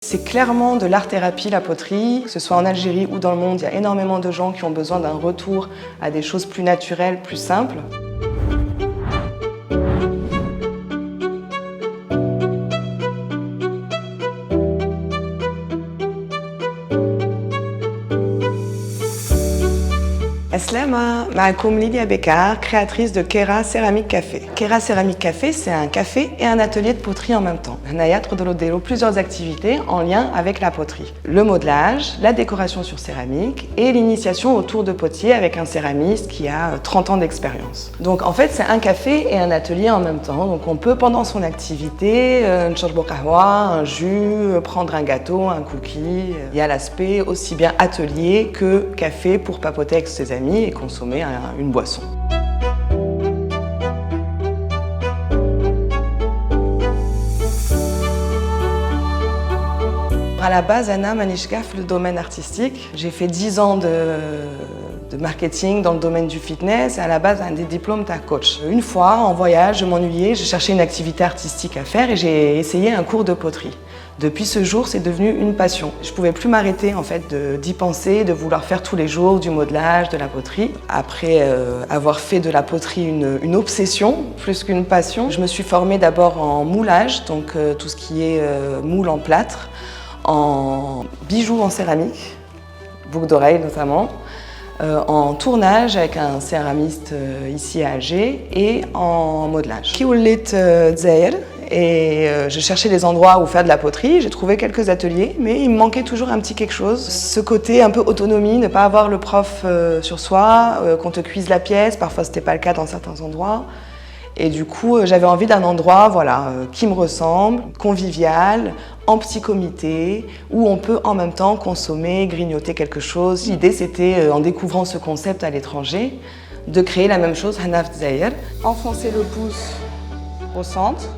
C'est clairement de l'art-thérapie, la poterie. Que ce soit en Algérie ou dans le monde, il y a énormément de gens qui ont besoin d'un retour à des choses plus naturelles, plus simples. Aslama, معكم Lilia Bekar, créatrice de Kera Céramique Café. Kera Céramique Café, c'est un café et un atelier de poterie en même temps. On a plusieurs activités en lien avec la poterie. Le modelage, la décoration sur céramique et l'initiation au tour de potier avec un céramiste qui a 30 ans d'expérience. Donc en fait, c'est un café et un atelier en même temps. Donc on peut, pendant son activité, un jus, prendre un gâteau, un cookie. Il y a l'aspect aussi bien atelier que café pour papoter avec ses amis et consommer une boisson. À la base, Anna Manishgaf, le domaine artistique. J'ai fait 10 ans de marketing dans le domaine du fitness et à la base un des diplômes de coach. Une fois, en voyage, je m'ennuyais, j'ai cherché une activité artistique à faire et j'ai essayé un cours de poterie. Depuis ce jour, c'est devenu une passion. Je ne pouvais plus m'arrêter en fait d'y penser, de vouloir faire tous les jours du modelage, de la poterie. Après avoir fait de la poterie une obsession, plus qu'une passion, je me suis formée d'abord en moulage, donc tout ce qui est moule en plâtre, en bijoux en céramique, boucles d'oreilles notamment, en tournage avec un céramiste ici à Alger et en modelage. Et je cherchais des endroits où faire de la poterie, j'ai trouvé quelques ateliers, mais il me manquait toujours un petit quelque chose. Ce côté un peu autonomie, ne pas avoir le prof sur soi, qu'on te cuise la pièce, parfois c'était pas le cas dans certains endroits. Et du coup, j'avais envie d'un endroit qui me ressemble, convivial, en petit comité, où on peut en même temps consommer, grignoter quelque chose. L'idée, c'était, en découvrant ce concept à l'étranger, de créer la même chose, Hanaf Dzaïr. Enfoncer le pouce au centre,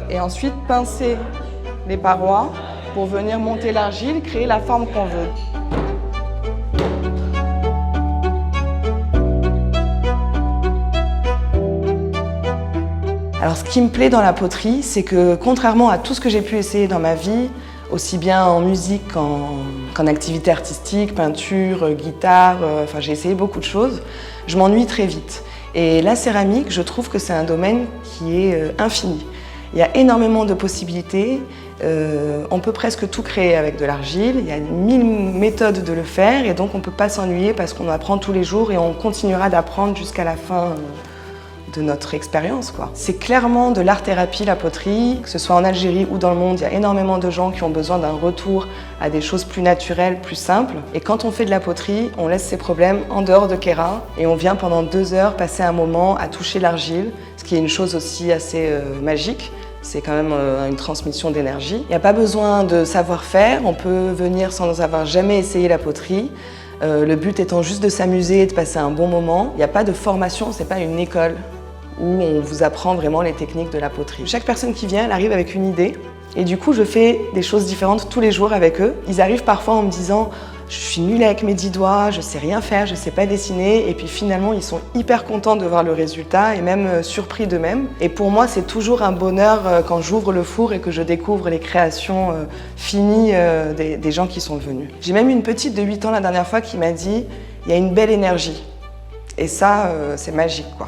et ensuite pincer les parois pour venir monter l'argile, créer la forme qu'on veut. Alors ce qui me plaît dans la poterie, c'est que contrairement à tout ce que j'ai pu essayer dans ma vie, aussi bien en musique qu'en activité artistique, peinture, guitare, j'ai essayé beaucoup de choses, je m'ennuie très vite. Et la céramique, je trouve que c'est un domaine qui est infini. Il y a énormément de possibilités, on peut presque tout créer avec de l'argile, il y a 1000 méthodes de le faire et donc on ne peut pas s'ennuyer parce qu'on apprend tous les jours et on continuera d'apprendre jusqu'à la fin de notre expérience. C'est clairement de l'art-thérapie, la poterie. Que ce soit en Algérie ou dans le monde, il y a énormément de gens qui ont besoin d'un retour à des choses plus naturelles, plus simples. Et quand on fait de la poterie, on laisse ses problèmes en dehors de Kera et on vient pendant 2 heures passer un moment à toucher l'argile, ce qui est une chose aussi assez magique. C'est quand même une transmission d'énergie. Il n'y a pas besoin de savoir-faire, on peut venir sans avoir jamais essayé la poterie. Le but étant juste de s'amuser et de passer un bon moment. Il n'y a pas de formation, c'est pas une école où on vous apprend vraiment les techniques de la poterie. Chaque personne qui vient, elle arrive avec une idée et du coup je fais des choses différentes tous les jours avec eux. Ils arrivent parfois en me disant « je suis nulle avec mes 10 doigts, je sais rien faire, je sais pas dessiner » et puis finalement ils sont hyper contents de voir le résultat et même surpris d'eux-mêmes. Et pour moi c'est toujours un bonheur quand j'ouvre le four et que je découvre les créations finies des gens qui sont venus. J'ai même une petite de 8 ans la dernière fois qui m'a dit « il y a une belle énergie » et ça c'est magique quoi.